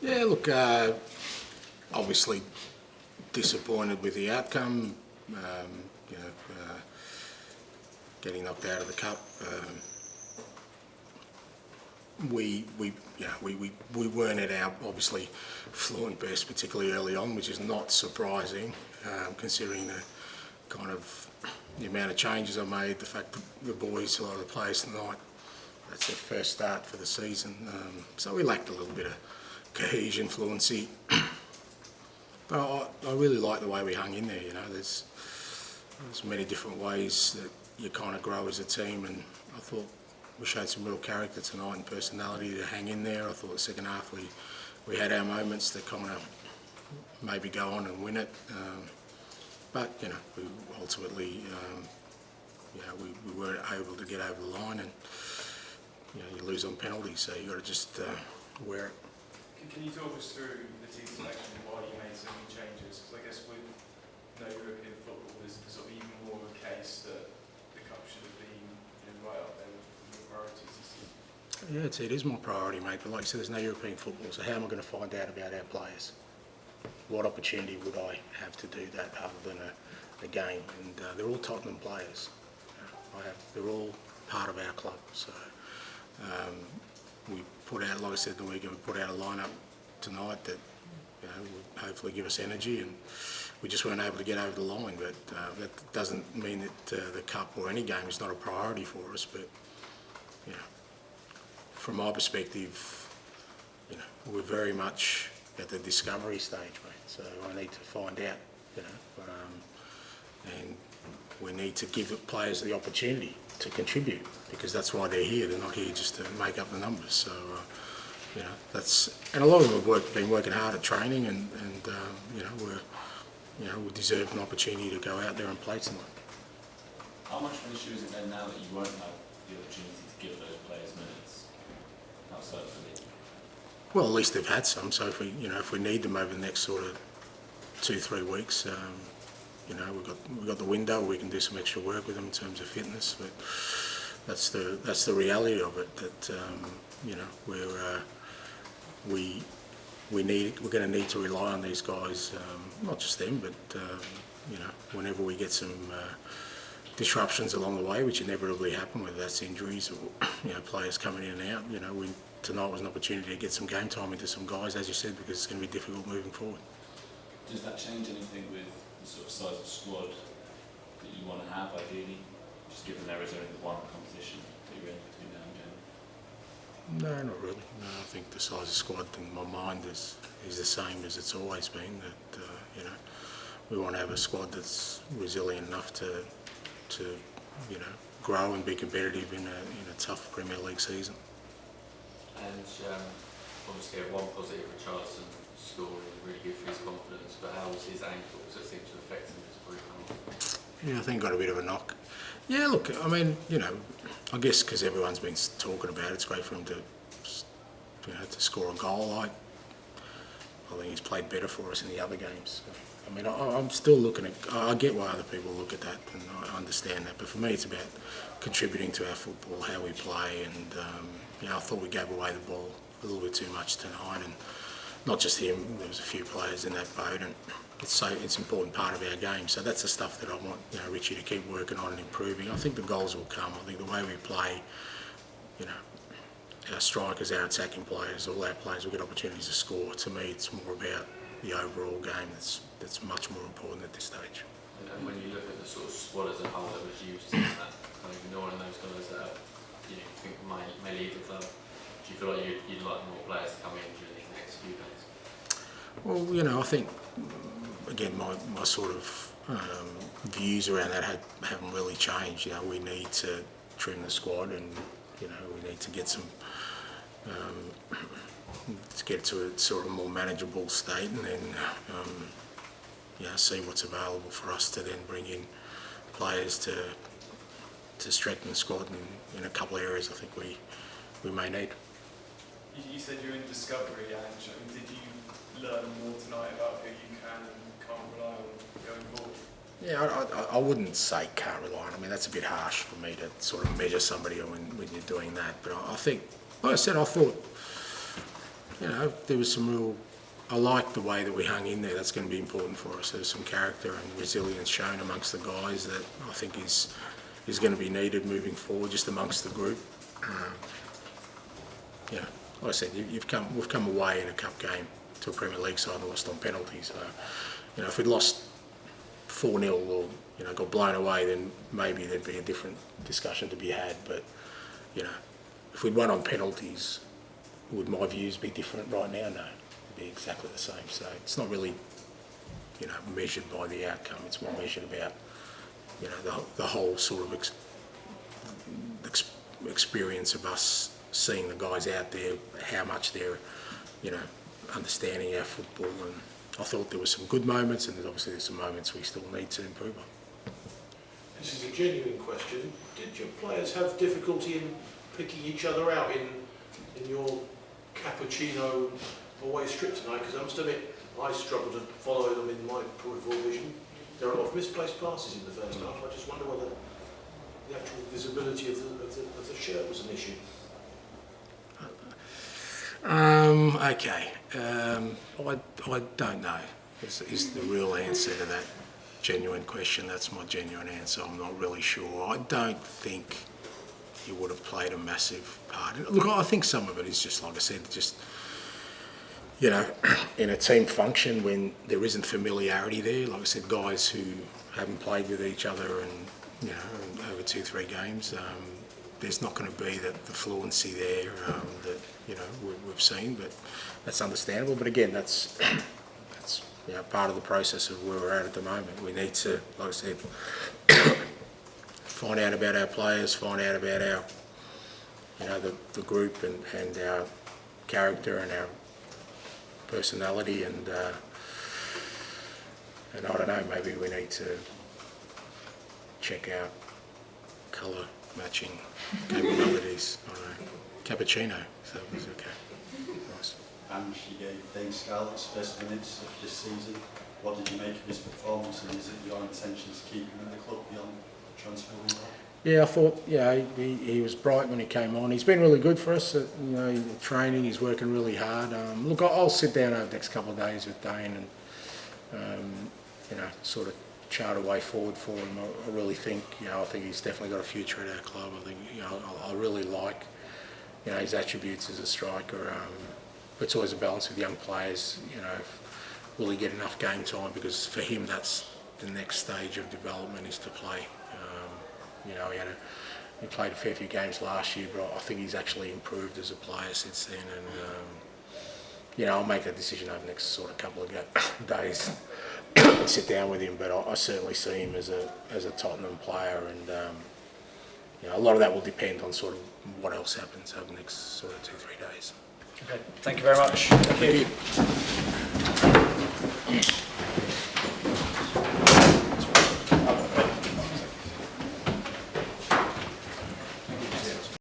Yeah, look, obviously disappointed with the outcome. Getting knocked out of the cup. We weren't at our obviously fluent best, particularly early on, which is not surprising considering the kind of the amount of changes I made. The fact that the boys, a lot of the players tonight, that's their first start for the season. So we lacked a little bit of cohesion, fluency. But I really like the way we hung in there. You know, there's many different ways that you kind of grow as a team, and I thought we showed some real character tonight and personality to hang in there. I thought the second half we had our moments to kind of maybe go on and win it, but you know we ultimately we weren't able to get over the line, and you lose on penalties, so you got to just wear it. Can you talk us through the team selection and why you made so many changes? Because I guess with no European football, there's sort of even more of a case that the cup should have been right up there with your priorities this season. Yeah, it is my priority, mate. But like I said, there's no European football, so how am I going to find out about our players? What opportunity would I have to do that other than a game? And they're all Tottenham players. They're all part of our club. So we put out, like I said the weekend, we put out a lineup tonight that will hopefully give us energy, and we just weren't able to get over the line. But that doesn't mean that the cup or any game is not a priority for us. But from my perspective, we're very much at the discovery stage, mate. So I need to find out, and we need to give the players the opportunity to contribute, because that's why they're here. They're not here just to make up the numbers. So and a lot of them have been working hard at training, and we deserve an opportunity to go out there and play tonight. How much of an issue is it then now that you won't have the opportunity to give those players minutes outside of the league? Well, at least they've had some. So if we need them over the next sort of 2-3 weeks, we've got the window. We can do some extra work with them in terms of fitness. But that's the reality of it. That we're going to need to rely on these guys, not just them, but whenever we get some disruptions along the way, which inevitably happen, whether that's injuries or players coming in and out. Tonight was an opportunity to get some game time into some guys, as you said, because it's going to be difficult moving forward. Does that change anything with the sort of size of squad that you want to have, ideally, just given there is only one competition that you're in between now and January? No, not really. No, I think the size of squad in my mind is the same as it's always been. That we want to have a squad that's resilient enough to grow and be competitive in a tough Premier League season. And obviously, one positive, Richarlison scoring really good for his confidence. But how was his ankle? Does it seem to affect him as we come off? Yeah, I think got a bit of a knock. Yeah, look, I mean, I guess because everyone's been talking about it, it's great for him to score a goal. I think he's played better for us in the other games. So, I mean, I'm still looking at. I get why other people look at that, and I understand that. But for me, it's about contributing to our football, how we play, and I thought we gave away the ball a little bit too much tonight, and not just him. There was a few players in that boat, and it's an important part of our game. So that's the stuff that I want Richie to keep working on and improving. I think the goals will come. I think the way we play, our strikers, our attacking players, all our players will get opportunities to score. To me, it's more about the overall game that's much more important at this stage. And when you look at the sort of squad as a whole that was used to that, kind of ignoring those guys that you think may leave the club, do you feel like you'd like more players to come in during these next few days? Well, I think again my sort of views around that haven't really changed. We need to trim the squad, and we need to get some. To get to a sort of more manageable state, and then see what's available for us to then bring in players to strengthen the squad in a couple of areas I think we may need. You said you're in discovery, Ange. I mean, did you learn more tonight about who you can and can't rely on going forward? Yeah, I wouldn't say can't rely on. I mean, that's a bit harsh for me to sort of measure somebody when you're doing that. But I think, like I said, I thought you know, there was some real. I like the way that we hung in there. That's going to be important for us. There's some character and resilience shown amongst the guys that I think is going to be needed moving forward, just amongst the group. You know, like I said, we've come away in a cup game to a Premier League side and lost on penalties. So, you know, if we'd lost 4-0 or, you know, got blown away, then maybe there'd be a different discussion to be had. But, you know, if we'd won on penalties, would my views be different right now? No, it'd be exactly the same. So it's not really, you know, measured by the outcome. It's more measured about, you know, the whole sort of experience of us seeing the guys out there, how much they're, you know, understanding our football. And I thought there were some good moments, and obviously there's some moments we still need to improve on. This is a genuine question. Did your players have difficulty in picking each other out in your cappuccino away strip tonight? Because I must admit, I struggled to follow them in my peripheral vision. There are a lot of misplaced passes in the first half. I just wonder whether the actual visibility of the shirt was an issue. Okay. I don't know is the real answer to that genuine question. That's my genuine answer. I'm not really sure. I don't think he would have played a massive part. Look, I think some of it is just, like I said, just, you know, in a team function when there isn't familiarity there. Like I said, guys who haven't played with each other and, you know, over 2-3 games, there's not going to be the fluency there that, you know, we've seen, but that's understandable. But again, that's you know, part of the process of where we're at the moment. We need to, like I said, find out about our players, find out about our, you know, the group and our character and our personality, and I don't know, maybe we need to check out colour matching capabilities. I don't know, cappuccino, so it was okay. Nice. Ange, you gave Dane Scarlett's first minutes of this season. What did you make of his performance, and is it your intention to keep him in the club beyond the transfer window? Yeah, I thought, yeah, he was bright when he came on. He's been really good for us. You know, training, he's working really hard. Look, I'll sit down over the next couple of days with Dane and, you know, sort of chart a way forward for him. I really think, you know, I think he's definitely got a future at our club. I think, you know, I really like, you know, his attributes as a striker. It's always a balance with young players. You know, will he get enough game time? Because for him, that's the next stage of development, is to play. You know, he played a fair few games last year, but I think he's actually improved as a player since then. And you know, I'll make that decision over the next sort of couple of days and sit down with him. But I certainly see him as a Tottenham player, and you know, a lot of that will depend on sort of what else happens over the next sort of 2-3 days. Okay, thank you very much. Thank you.